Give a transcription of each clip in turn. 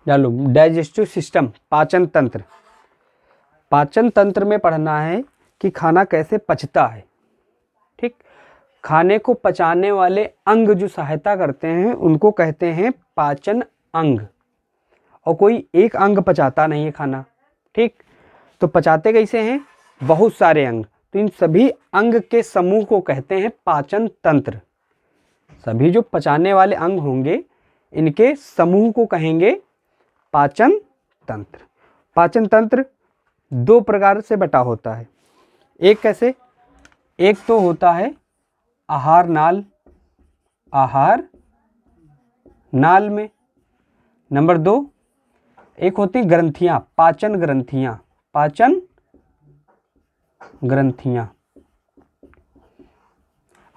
डालो digestive system, पाचन तंत्र। पाचन तंत्र में पढ़ना है कि खाना कैसे पचता है। ठीक, खाने को पचाने वाले अंग जो सहायता करते हैं उनको कहते हैं पाचन अंग। और कोई एक अंग पचाता नहीं है खाना। ठीक, तो पचाते कैसे हैं? बहुत सारे अंग। तो इन सभी अंग के समूह को कहते हैं पाचन तंत्र। सभी जो पचाने वाले अंग होंगे इनके समूह को कहेंगे पाचन तंत्र। पाचन तंत्र दो प्रकार से बटा होता है। एक कैसे? एक तो होता है आहार नाल, आहार नाल में। नंबर 2 एक होती ग्रंथियां, पाचन ग्रंथियां, पाचन ग्रंथियां।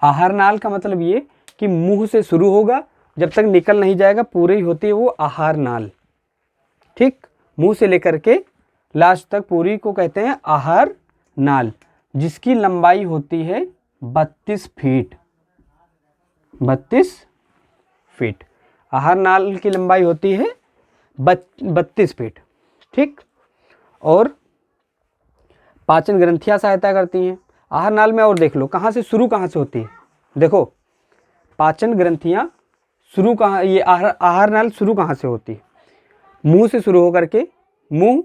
आहार नाल का मतलब ये कि मुंह से शुरू होगा, जब तक निकल नहीं जाएगा पूरी होती है वो आहार नाल। ठीक, मुंह से लेकर के लास्ट तक पूरी को कहते हैं आहार नाल, जिसकी लंबाई होती है 32 फीट। 32 फीट आहार नाल की लंबाई होती है 32 फीट। ठीक, और पाचन ग्रंथियां सहायता करती हैं आहार नाल में। और देख लो कहाँ से शुरू, कहाँ से होती है। देखो पाचन ग्रंथियां शुरू कहाँ, ये आहार नाल शुरू कहाँ से होती है? मुंह से शुरू होकर के मुंह।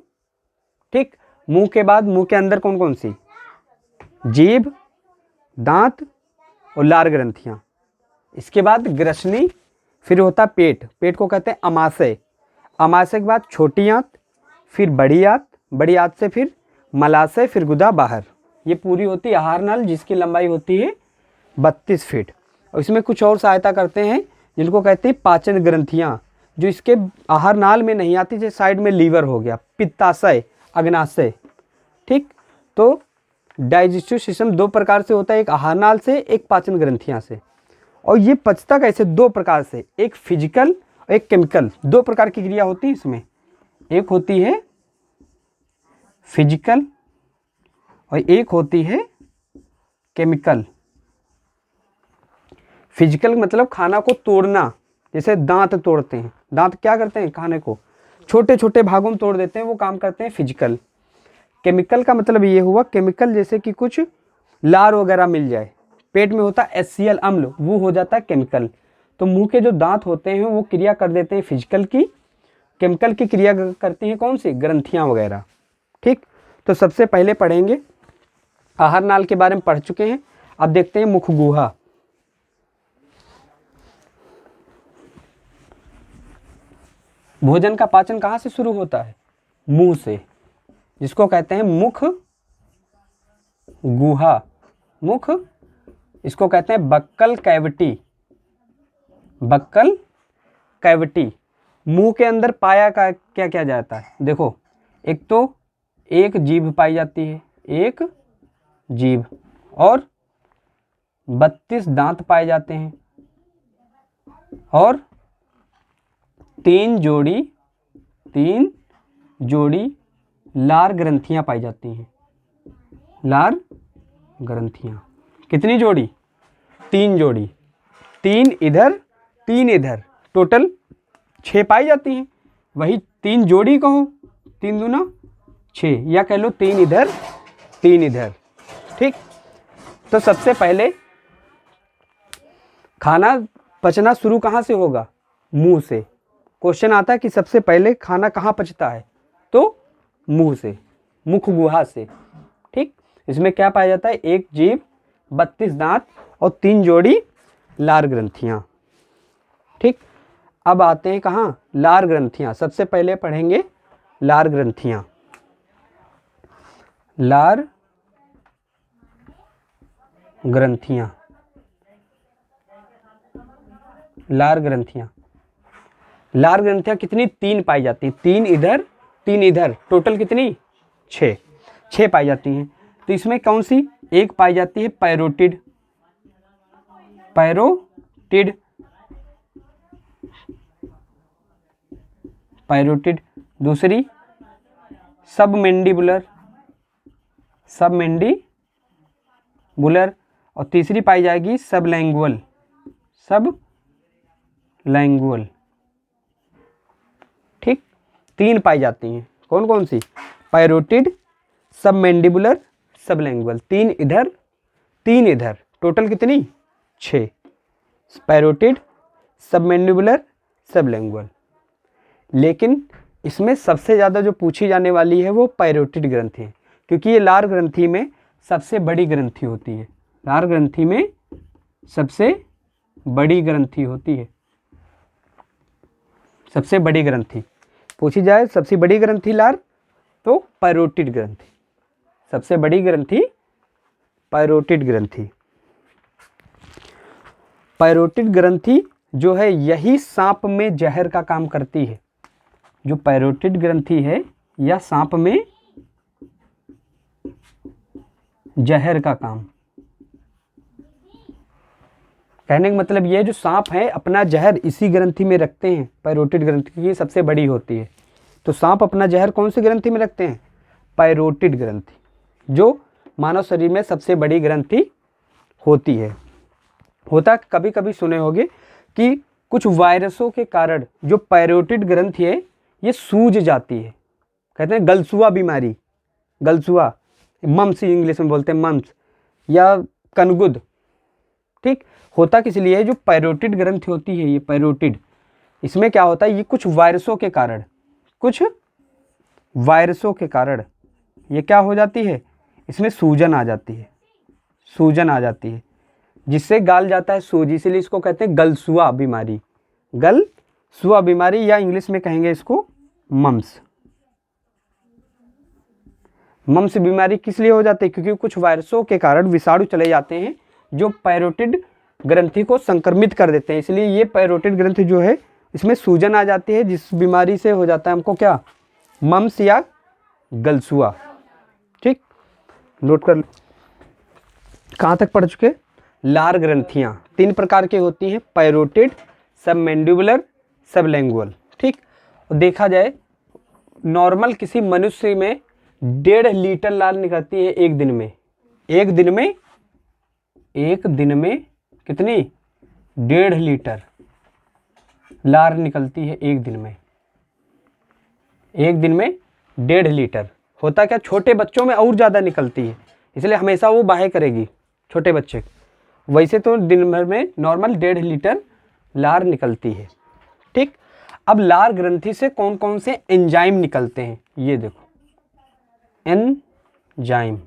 ठीक, मुंह के बाद मुंह के अंदर कौन कौन सी? जीभ, दांत और लार ग्रंथियां। इसके बाद ग्रसनी, फिर होता पेट, पेट को कहते हैं अमाशय। अमाशय के बाद छोटी आंत, फिर बड़ी आंत, बड़ी आंत से फिर मलाशय, फिर गुदा बाहर। ये पूरी होती है आहार नाल, जिसकी लंबाई होती है 32 फीट। और इसमें कुछ और सहायता करते हैं जिनको कहते हैं पाचन ग्रंथियां, जो इसके आहार नाल में नहीं आती। जैसे साइड में लीवर हो गया, पित्ताशय, अग्नाशय। ठीक, तो डाइजेस्टिव सिस्टम दो प्रकार से होता है, एक आहार नाल से, एक पाचन ग्रंथियां से। और ये पचता कैसे? दो प्रकार से, एक फिजिकल और एक केमिकल। दो प्रकार की क्रिया होती है इसमें, एक होती है फिजिकल और एक होती है केमिकल। फिजिकल मतलब खाना को तोड़ना, जैसे दांत तोड़ते हैं। दांत क्या करते हैं? खाने को छोटे छोटे भागों में तोड़ देते हैं, वो काम करते हैं फिजिकल। केमिकल का मतलब ये हुआ, केमिकल जैसे कि कुछ लार वगैरह मिल जाए, पेट में होता है HCl अम्ल, वो हो जाता है केमिकल। तो मुंह के जो दांत होते हैं वो क्रिया कर देते हैं फिजिकल की, केमिकल की क्रिया करती हैं कौन सी? ग्रंथियां वगैरह। ठीक, तो सबसे पहले पढ़ेंगे आहार नाल के बारे में पढ़ चुके हैं। अब देखते हैं मुख गुहा। भोजन का पाचन कहाँ से शुरू होता है? मुंह से, जिसको कहते हैं मुख गुहा। मुख, इसको कहते हैं बक्कल कैविटी। Buccal cavity. मुंह के अंदर पाया का क्या क्या जाता है? देखो, एक तो एक जीभ पाई जाती है, एक जीभ, और 32 दांत पाए जाते हैं, और तीन जोड़ी लार ग्रंथियां पाई जाती हैं। लार ग्रंथियां कितनी जोड़ी? 3 जोड़ी। 3 इधर 3 इधर, टोटल 6 पाई जाती हैं। वही 3 जोड़ी कहो, 3 दूना 6, या कह लो 3 इधर 3 इधर। ठीक, तो सबसे पहले खाना पचना शुरू कहाँ से होगा? मुंह से। क्वेश्चन आता है कि सबसे पहले खाना कहाँ पचता है? तो मुंह से, मुख गुहा से। ठीक, इसमें क्या पाया जाता है? एक जीभ, 32 दांत और 3 जोड़ी लार ग्रंथियां। ठीक, अब आते हैं कहाँ? लार ग्रंथियां। सबसे पहले पढ़ेंगे लार ग्रंथियां। लार ग्रंथियां, लार ग्रंथियां। लार ग्रंथियां कितनी? 3 पाई जाती हैं। 3 इधर 3 इधर, टोटल कितनी? 6 पाई जाती हैं। तो इसमें कौन सी? एक पाई जाती है पैरोटिड। Parotid, parotid. दूसरी सबमेंडिबुलर, सबमेंडिबुलर। और तीसरी पाई जाएगी सबलैंगुअल, सबलैंगुअल। ठीक, 3 पाई जाती हैं। कौन कौन सी? Parotid, submandibular, sublingual. 3 इधर 3 इधर, टोटल कितनी? 6। Parotid, submandibular, sublingual. लेकिन इसमें सबसे ज़्यादा जो पूछी जाने वाली है वो पैरोटिड ग्रंथि है, क्योंकि ये लार ग्रंथि में सबसे बड़ी ग्रंथि होती है। लार ग्रंथि में सबसे बड़ी ग्रंथि होती है। सबसे बड़ी ग्रंथि पूछी जाए, सबसे बड़ी ग्रंथि लार, तो पैरोटिड ग्रंथि। सबसे बड़ी ग्रंथि पैरोटिड ग्रंथि। पैरोटिड ग्रंथि जो है यही सांप में जहर का काम करती है। जो पैरोटिड ग्रंथि है यह सांप में जहर का काम, कहने का मतलब यह है जो सांप है अपना जहर इसी ग्रंथि में रखते हैं। पैरोटिड ग्रंथि की सबसे बड़ी होती है, तो सांप अपना जहर कौन सी ग्रंथि में रखते हैं? पैरोटिड ग्रंथि, जो मानव शरीर में सबसे बड़ी ग्रंथि होती है। होता कभी कभी सुने होंगे कि कुछ वायरसों के कारण जो पैरोटिड ग्रंथि है ये सूज जाती है। कहते हैं गलसुआ बीमारी, गलसुआ, मम्स इंग्लिश में बोलते हैं, मम्स या कनगुद। ठीक, होता किस लिए है? जो पैरोटिड ग्रंथि होती है, ये पैरोटिड, इसमें क्या होता है, ये कुछ वायरसों के कारण, कुछ वायरसों के कारण ये क्या हो जाती है, इसमें सूजन आ जाती है, सूजन आ जाती है, जिससे गाल जाता है सूज। इसीलिए इसको कहते हैं गलसुआ बीमारी, गलसुआ बीमारी, या इंग्लिश में कहेंगे इसको मम्स। मम्स बीमारी किस लिए हो जाती है? क्योंकि कुछ वायरसों के कारण विषाणु चले जाते हैं जो पैरोटिड ग्रंथि को संक्रमित कर देते हैं। इसलिए ये पैरोटिड ग्रंथि जो है इसमें सूजन आ जाती है, जिस बीमारी से हो जाता है हमको क्या? मम्स या गलसुआ। ठीक, नोट कर। कहाँ तक पढ़ चुके? लार ग्रंथियाँ 3 प्रकार की होती हैं, पैरोटिड, सबमैंडिबुलर, सबलिंगुअल। ठीक, और देखा जाए नॉर्मल किसी मनुष्य में 1.5 लीटर लार निकलती है एक दिन में। एक दिन में कितनी? 1.5 लीटर लार निकलती है एक दिन में। एक दिन में 1.5 लीटर। होता क्या, छोटे बच्चों में और ज़्यादा निकलती है, इसलिए हमेशा वो बाहे करेगी छोटे बच्चे। वैसे तो दिन भर में नॉर्मल 1.5 लीटर लार निकलती है। ठीक, अब लार ग्रंथि से कौन कौन से एंजाइम निकलते हैं ये देखो। एंजाइम,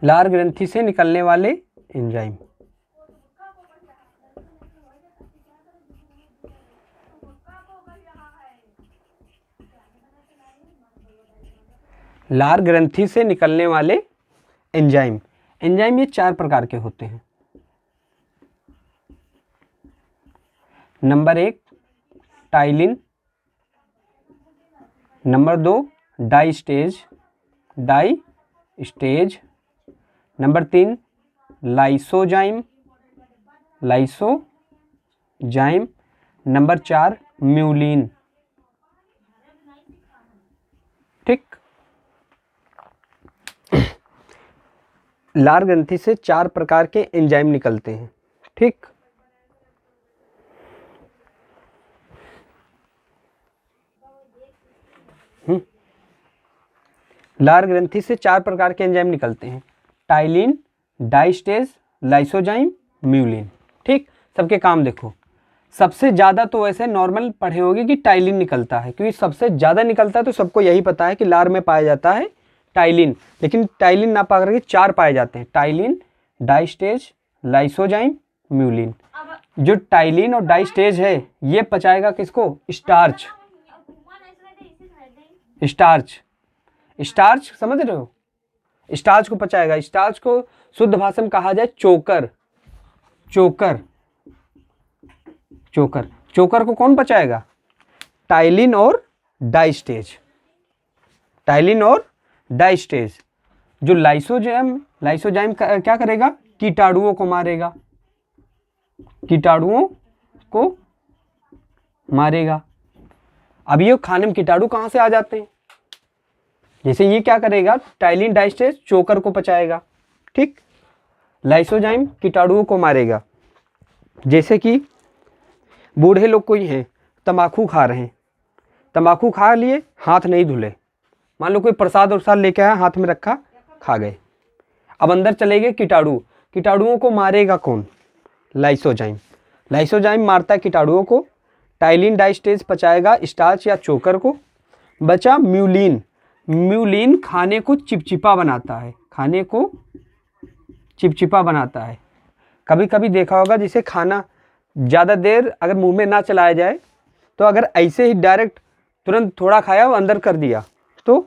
लार ग्रंथि से निकलने वाले एंजाइम। लार ग्रंथि से निकलने वाले एंजाइम। एंजाइम ये 4 प्रकार के होते हैं। Number 1 ptyalin, number 2 diastase, number 3 lysozyme, number 4 म्यूलिन। ठीक, लार ग्रंथि से 4 प्रकार के एंजाइम निकलते हैं। ठीक, लार ग्रंथि से 4 प्रकार के एंजाइम निकलते हैं, टाइलिन, डाइस्टेज, लाइसोजाइम, म्यूलिन। ठीक, सबके काम देखो। सबसे ज़्यादा तो वैसे नॉर्मल पढ़े होंगे कि टाइलिन निकलता है, क्योंकि सबसे ज़्यादा निकलता है, तो सबको यही पता है कि लार में पाया जाता है टाइलिन। लेकिन टाइलिन ना पा करके 4 पाए जाते हैं, टाइलिन, डाइस्टेज, लाइसोजाइम, म्यूलिन। जो टाइलिन और डाइस्टेज है ये पचाएगा किसको? स्टार्च। स्टार्च समझ रहे हो? स्टार्च को पचाएगा। स्टार्च को शुद्ध भाषा में कहा जाए चोकर। चोकर को कौन पचाएगा? टाइलिन और डाइस्टेज। जो लाइसोजाइम क्या करेगा? कीटाणुओं को मारेगा। अब ये खाने में कीटाणु कहाँ से आ जाते हैं? जैसे ये क्या करेगा? टाइलिन डाइस्टेज चोकर को पचाएगा। ठीक, लाइसोजाइम कीटाणुओं को मारेगा। जैसे कि बूढ़े लोग कोई हैं, तंबाकू खा रहे हैं, तंबाकू खा लिए, हाथ नहीं धुले, मान लो कोई प्रसाद वरसाद लेके आया, हाथ में रखा, खा गए। अब अंदर चले गए कीटाणु, कीटाणुओं को मारेगा कौन? लाइसोजाइम। लाइसोजाइम मारता है कीटाणुओं को। टाइलिन डाइस्टेज पचाएगा स्टार्च या चोकर को। बचा म्यूलिन। म्यूलिन खाने को चिपचिपा बनाता है, खाने को चिपचिपा बनाता है। कभी कभी देखा होगा जिसे खाना ज़्यादा देर अगर मुंह में ना चलाया जाए, तो अगर ऐसे ही डायरेक्ट तुरंत थोड़ा खाया और अंदर कर दिया तो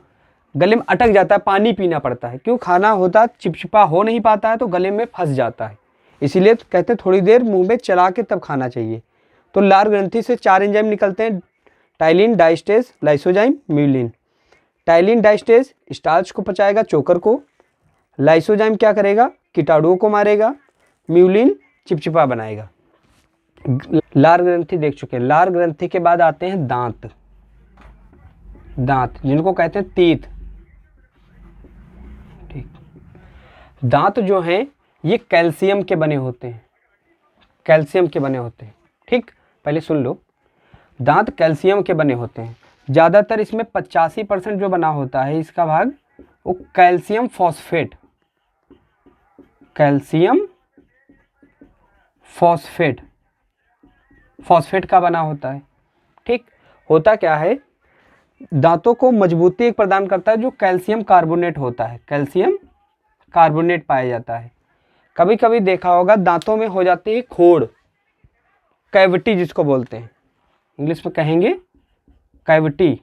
गले में अटक जाता है, पानी पीना पड़ता है। क्यों? खाना होता चिपचिपा हो नहीं पाता है तो गले में फंस जाता है। इसीलिए तो कहते हैं थोड़ी देर मुंह में चला के तब खाना चाहिए। तो लार ग्रंथि से 4 एंजाइम निकलते हैं, टाइलिन डाइस्टेज लाइसोजाइम म्यूलिन। टाइलिन डाइस्टेज स्टार्च को पचाएगा, चोकर को। लाइसोजाइम क्या करेगा? कीटाणुओं को मारेगा। म्यूलिन चिपचिपा बनाएगा। लार ग्रंथि देख चुके हैं। लार ग्रंथि के बाद आते हैं दांत। दांत जिनको कहते हैं तीत। ठीक, दांत जो हैं ये कैल्शियम के बने होते हैं, कैल्शियम के बने होते हैं। ठीक, पहले सुन लो, दांत कैल्शियम के बने होते हैं। ज़्यादातर इसमें 85% जो बना होता है इसका भाग, वो calcium phosphate, calcium phosphate, phosphate का बना होता है। ठीक, होता क्या है, दांतों को मजबूती एक प्रदान करता है जो कैल्शियम कार्बोनेट होता है, कैल्शियम कार्बोनेट पाया जाता है। कभी कभी देखा होगा दांतों में हो जाती है खोड़, कैविटी जिसको बोलते हैं, इंग्लिश में कहेंगे कैविटी,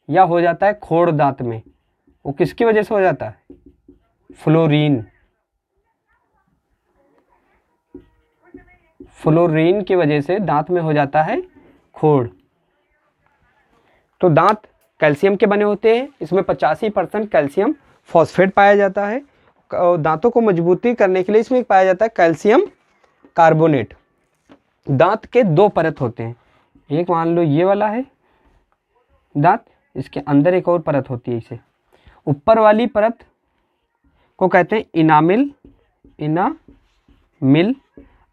या हो जाता है खोड़ दांत में। वो किसकी वजह से हो जाता है? फ्लोरीन, फ्लोरीन की वजह से दांत में हो जाता है खोड़। तो दांत कैल्शियम के बने होते हैं, इसमें 85% कैल्शियम फॉस्फेट पाया जाता है। दांतों को मजबूती करने के लिए इसमें पाया जाता है कैल्शियम कार्बोनेट। दांत के 2 परत होते हैं, एक मान लो ये वाला है दांत, इसके अंदर एक और परत होती है। इसे ऊपर वाली परत को कहते हैं इनामिल, इनामिल।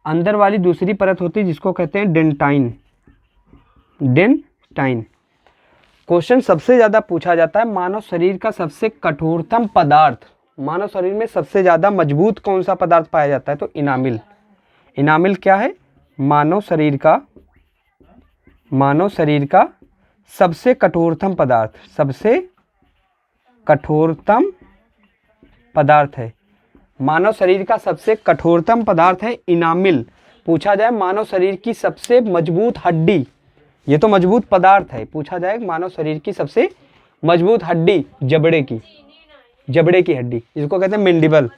अंदर वाली दूसरी परत होती है जिसको कहते हैं डेंटाइन, डेंटाइन। क्वेश्चन सबसे ज़्यादा पूछा जाता है मानव शरीर का सबसे कठोरतम पदार्थ, मानव शरीर में सबसे ज़्यादा मजबूत कौन सा पदार्थ पाया जाता है? तो इनामिल। इनामिल क्या है? मानव शरीर का सबसे कठोरतम पदार्थ, सबसे कठोरतम पदार्थ है। मानव शरीर का सबसे कठोरतम पदार्थ है इनामिल। पूछा जाए मानव शरीर की सबसे मजबूत हड्डी, ये तो मजबूत पदार्थ है, पूछा जाए मानव शरीर की सबसे मजबूत हड्डी, जबड़े की, जबड़े की हड्डी, जिसको कहते हैं मेंडिबल।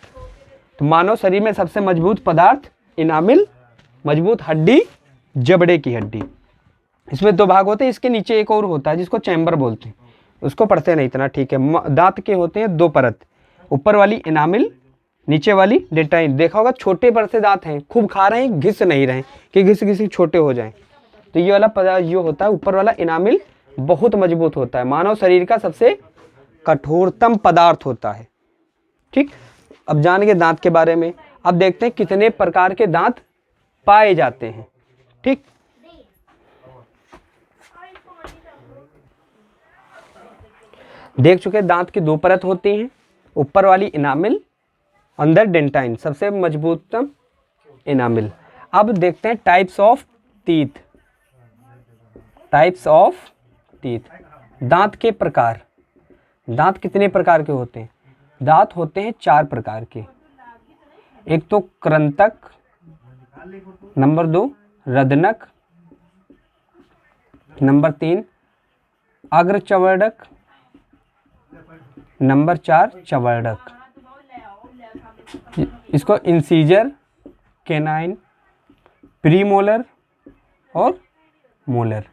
तो मानव शरीर में सबसे मजबूत पदार्थ इनामिल, मजबूत हड्डी जबड़े की हड्डी। इसमें 2 भाग होते हैं, इसके नीचे एक और होता है जिसको चैम्बर बोलते हैं, उसको पढ़ते नहीं इतना। ठीक है, दांत के होते हैं 2 परत, ऊपर वाली इनामिल, नीचे वाली डेंटाइन। देखा होगा छोटे पर से दांत हैं, खूब खा रहे हैं, घिस नहीं रहे हैं कि घिस छोटे हो जाएं। तो ये वाला पदार्थ जो होता है ऊपर वाला इनामिल बहुत मजबूत होता है, मानव शरीर का सबसे कठोरतम पदार्थ होता है। ठीक, अब जान गए दांत के बारे में। अब देखते हैं कितने प्रकार के दांत पाए जाते हैं। ठीक, देख चुके दांत की 2 परत होती हैं, ऊपर वाली इनामिल, अंदर डेंटाइन, सबसे मजबूततम इनामिल। अब देखते हैं types of teeth, types of teeth, दांत के प्रकार। दांत कितने प्रकार के होते हैं? दांत होते हैं 4 प्रकार के। एक तो कृंतक, नंबर 2 रदनक, नंबर 3 अग्रचवर्णक, नंबर 4 चवर्णक। इसको इंसीजर, कैनाइन, प्रीमोलर और मोलर,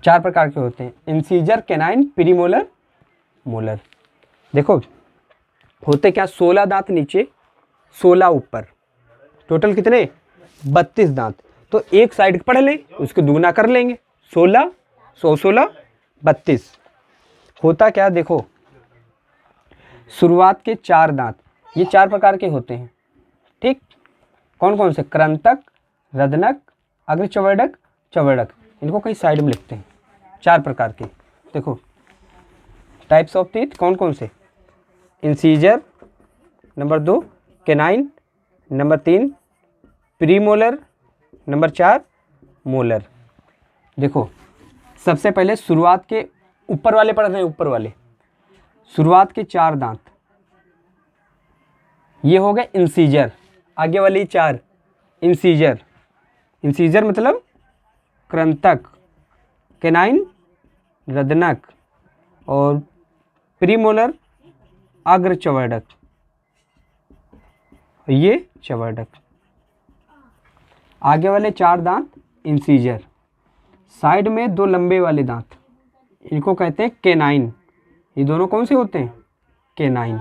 4 प्रकार के होते हैं। Incisor, canine, premolar, molar. देखो होते क्या, 16 दांत नीचे, 16 ऊपर, टोटल कितने? 32 दांत। तो एक साइड पढ़ लें, उसको दुगना कर लेंगे, 16 16 32। होता क्या, देखो शुरुआत के 4 दांत ये 4 प्रकार के होते हैं। ठीक, कौन कौन से? कृंतक, रदनक, अग्रचवर्णक, चवर्णक। इनको कहीं साइड में लिखते हैं, 4 प्रकार के। देखो टाइप्स ऑफ टीथ कौन कौन से, incisor, number 2 canine, number 3 premolar, number 4 molar. देखो सबसे पहले शुरुआत के ऊपर वाले पढ़ रहे हैं, ऊपर वाले शुरुआत के 4 दांत, ये हो गए इंसीजर। आगे वाली 4 इंसीजर, इंसीजर मतलब कृंतक, केनाइन रदनक, और प्रीमोलर अग्र चवर्धक, ये चवर्धक। आगे वाले 4 दांत इंसीजर, साइड में 2 लंबे वाले दांत, इनको कहते हैं केनाइन। ये दोनों कौन से होते हैं, केनाइन।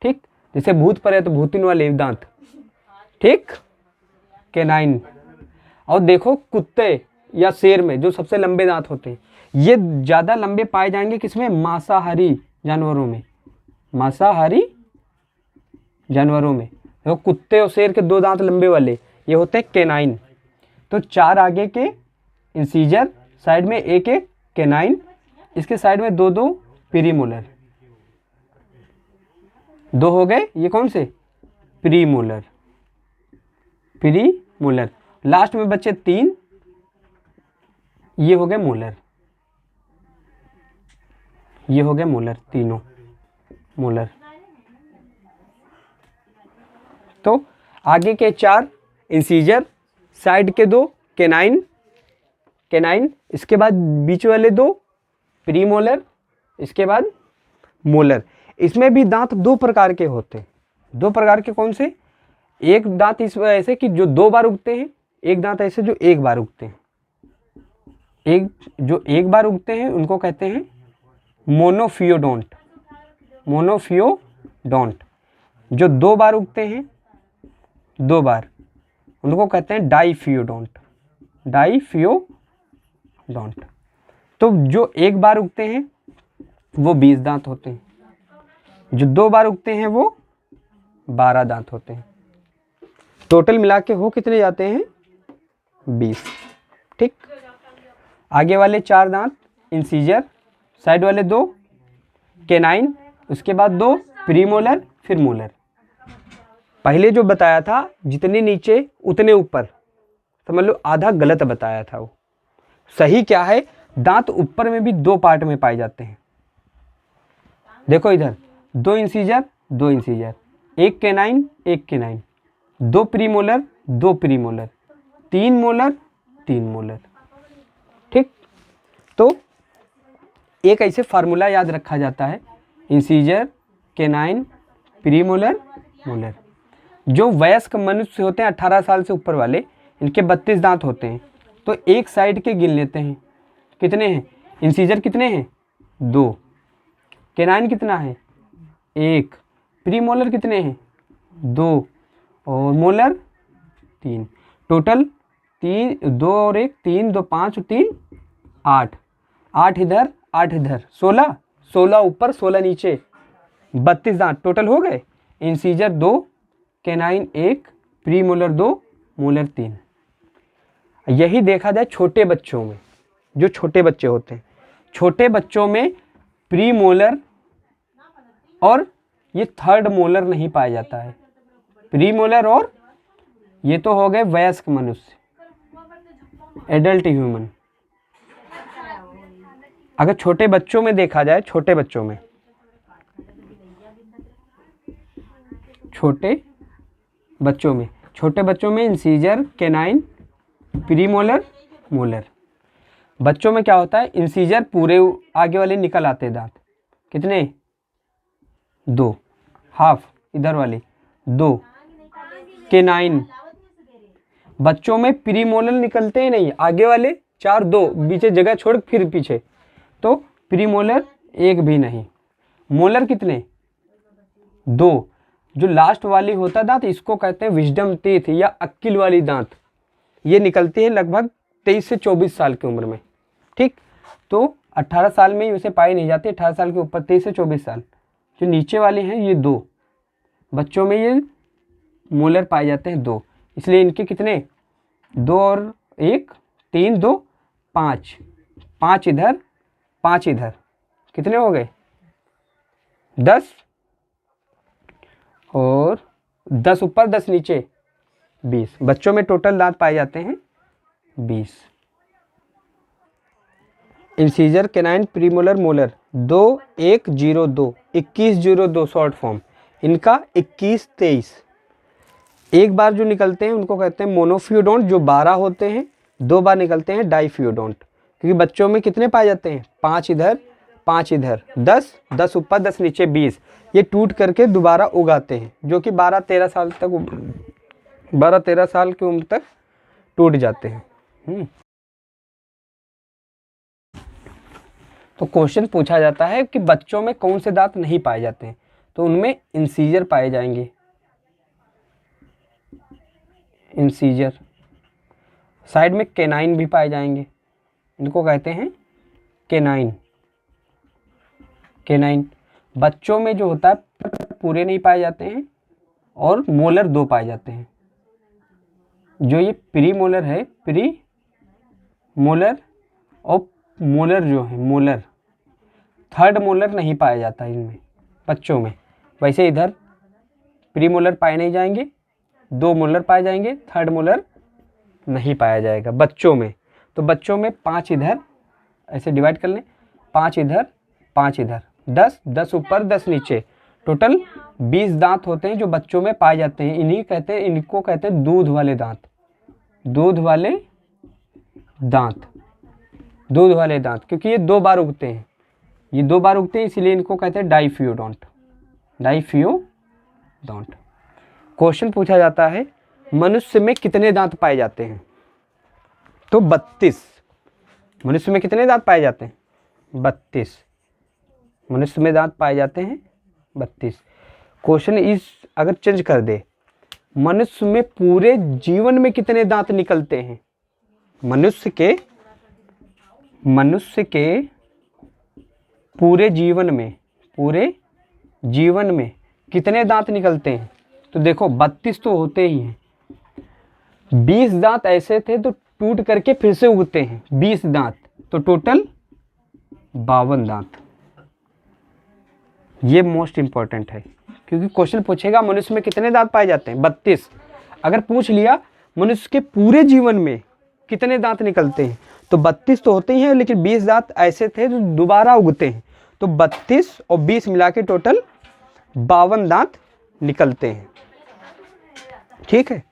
ठीक, जैसे भूत पर है तो भूतिन वाले दांत, ठीक, केनाइन। और देखो कुत्ते या शेर में जो सबसे लंबे दांत होते हैं, ये ज़्यादा लंबे पाए जाएंगे किसमें, मांसाहारी जानवरों में, मांसाहारी जानवरों में। देखो कुत्ते और शेर के 2 दांत लंबे वाले ये होते हैं केनाइन। तो 4 आगे के इंसीजर, साइड में 1 केनाइन, इसके साइड में 2 प्रीमोलर, 2 हो गए। ये कौन से, प्रीमोलर, प्रीमोलर। लास्ट में बचे 3, ये हो गए मोलर, ये हो गए मोलर, तीनों मोलर। तो आगे के 4 इंसीजर, साइड के 2 केनाइन, केनाइन, इसके बाद बीच वाले 2 प्रीमोलर, इसके बाद मोलर। इसमें भी दांत 2 प्रकार के होते हैं। 2 प्रकार के कौन से, एक दांत इस ऐसे कि जो 2 बार उगते हैं, एक दांत ऐसे जो 1 बार उगते हैं। एक जो 1 बार उगते हैं उनको कहते हैं मोनोफियोडोंट, मोनोफियोडोंट। जो 2 बार उगते हैं, 2 बार, उनको कहते हैं डाइफियोडोंट, डाइफियोडोंट। तो जो 1 बार उगते हैं वो 20 दांत होते हैं, जो 2 बार उगते हैं वो 12 दांत होते हैं। टोटल मिला के हो कितने जाते हैं, 20। ठीक, आगे वाले 4 दांत इंसीजर, साइड वाले 2 केनाइन, उसके बाद 2 प्रीमोलर, फिर मोलर। पहले जो बताया था जितने नीचे उतने ऊपर, समझ लो आधा गलत बताया था। वो सही क्या है, दांत ऊपर में भी 2 पार्ट में पाए जाते हैं। देखो इधर 2 incisor, 2 incisor, 1 canine, 1 canine, 2 premolar, 2 premolar, 3 molar, 3 molar. ठीक, तो एक ऐसे फार्मूला याद रखा जाता है, इंसीजर, केनाइन, प्रीमोलर, मोलर। जो वयस्क मनुष्य होते हैं 18 साल से ऊपर वाले, इनके 32 दांत होते हैं। तो एक साइड के गिन लेते हैं, कितने हैं, इंसीजर कितने हैं, 2, केनाइन कितना है, 1, प्रीमोलर कितने हैं, 2, और मोलर 3। टोटल 3, 2 और 1, 3, 2, 5, 3, 8, 8 इधर, 8 इधर, 16, 16 ऊपर 16 नीचे, 32 दांत टोटल हो गए। Incisor 2, canine 1, premolar 2, molar 3। यही देखा जाए छोटे बच्चों में, जो छोटे बच्चे होते हैं, छोटे बच्चों में प्रीमोलर और ये 3rd मोलर नहीं पाया जाता है। प्रीमोलर और ये तो हो गए वयस्क मनुष्य, एडल्ट ह्यूमन। अगर छोटे बच्चों में देखा जाए, छोटे बच्चों में, छोटे बच्चों में इंसीजर, केनाइन, प्रीमोलर, मोलर। बच्चों में क्या होता है, इंसीजर पूरे आगे वाले निकल आते हैं दांत, कितने, 2, हाफ इधर वाले 2, केनाइन। बच्चों में प्रीमोलर निकलते ही नहीं, आगे वाले 4, 2 बीच जगह छोड़ फिर पीछे, तो प्रीमोलर 1 भी नहीं। मोलर कितने, 2। जो लास्ट वाली होता दांत, इसको कहते हैं विजडम टीथ या अक्किल वाली दांत। ये निकलती है लगभग 23 से 24 साल की उम्र में। ठीक, तो 18 साल में ही उसे पाई नहीं जाती, 18 साल के ऊपर 23 से 24 साल। जो नीचे वाले हैं ये 2, बच्चों में ये मोलर पाए जाते हैं 2, इसलिए इनके कितने, 2 और 1, 3, 2, 5, 5 इधर 5 इधर, कितने हो गए 10, और 10 ऊपर 10 नीचे 20। बच्चों में टोटल दांत पाए जाते हैं 20। Incisor, canine, premolar, molar 2 1 0 2, 21 0 2 short form. इनका 21 23। एक बार जो निकलते हैं उनको कहते हैं मोनोफियोडोंट, जो 12 होते हैं। 2 बार निकलते हैं डाइफियोडोंट, क्योंकि बच्चों में कितने पाए जाते हैं 5 इधर 5 इधर, 10 10 ऊपर 10 नीचे 20। ये टूट करके दोबारा उगाते हैं, जो कि 12-13 साल की उम्र तक टूट जाते हैं। तो क्वेश्चन पूछा जाता है कि बच्चों में कौन से दांत नहीं पाए जाते हैं, तो उनमें इंसीजर पाए जाएंगे। इंसीजर, साइड में कैनाइन भी पाए जाएंगे, इनको कहते हैं कैनाइन। कैनाइन बच्चों में जो होता है पूरे नहीं पाए जाते हैं, और मोलर 2 पाए जाते हैं। जो ये प्री मोलर है, प्री मोलर और मोलर जो है मोलर, थर्ड मोलर नहीं पाया जाता इनमें बच्चों में। वैसे इधर प्री मोलर पाए नहीं जाएंगे, 2 मोलर पाए जाएंगे, थर्ड मोलर नहीं पाया जाएगा बच्चों में। तो बच्चों में 5 इधर, ऐसे डिवाइड कर लें, 5 इधर 5 इधर, 10 10 ऊपर 10 नीचे, टोटल 20 दांत होते हैं जो बच्चों में पाए जाते हैं। इनको कहते हैं दूध वाले दांत। दूध वाले दांत, दूध वाले दांत, क्योंकि ये 2 बार उगते हैं। ये 2 बार उगते हैं, इसीलिए इनको कहते हैं डाइफियोडोंट। डाइफियोडोंट। क्वेश्चन पूछा जाता है मनुष्य में कितने दांत पाए जाते हैं, तो 32। मनुष्य में कितने दांत पाए जाते हैं 32। मनुष्य में दांत पाए जाते हैं 32। क्वेश्चन इस अगर चेंज कर दे, मनुष्य में पूरे जीवन में कितने दांत निकलते हैं। मनुष्य के पूरे जीवन में कितने दांत निकलते हैं, तो देखो 32 तो होते ही हैं। 20 दांत ऐसे थे तो टूट करके फिर से उगते हैं 20 दांत, तो टोटल 52 दांत। ये मोस्ट इंपॉर्टेंट है, क्योंकि क्वेश्चन पूछेगा मनुष्य में कितने दांत पाए जाते हैं 32। अगर पूछ लिया मनुष्य के पूरे जीवन में कितने दांत निकलते हैं, तो 32 तो होते ही हैं, लेकिन 20 दांत ऐसे थे जो दोबारा उगते हैं। तो 32 और 20 मिला के टोटल 52 दांत निकलते हैं। ठीक है।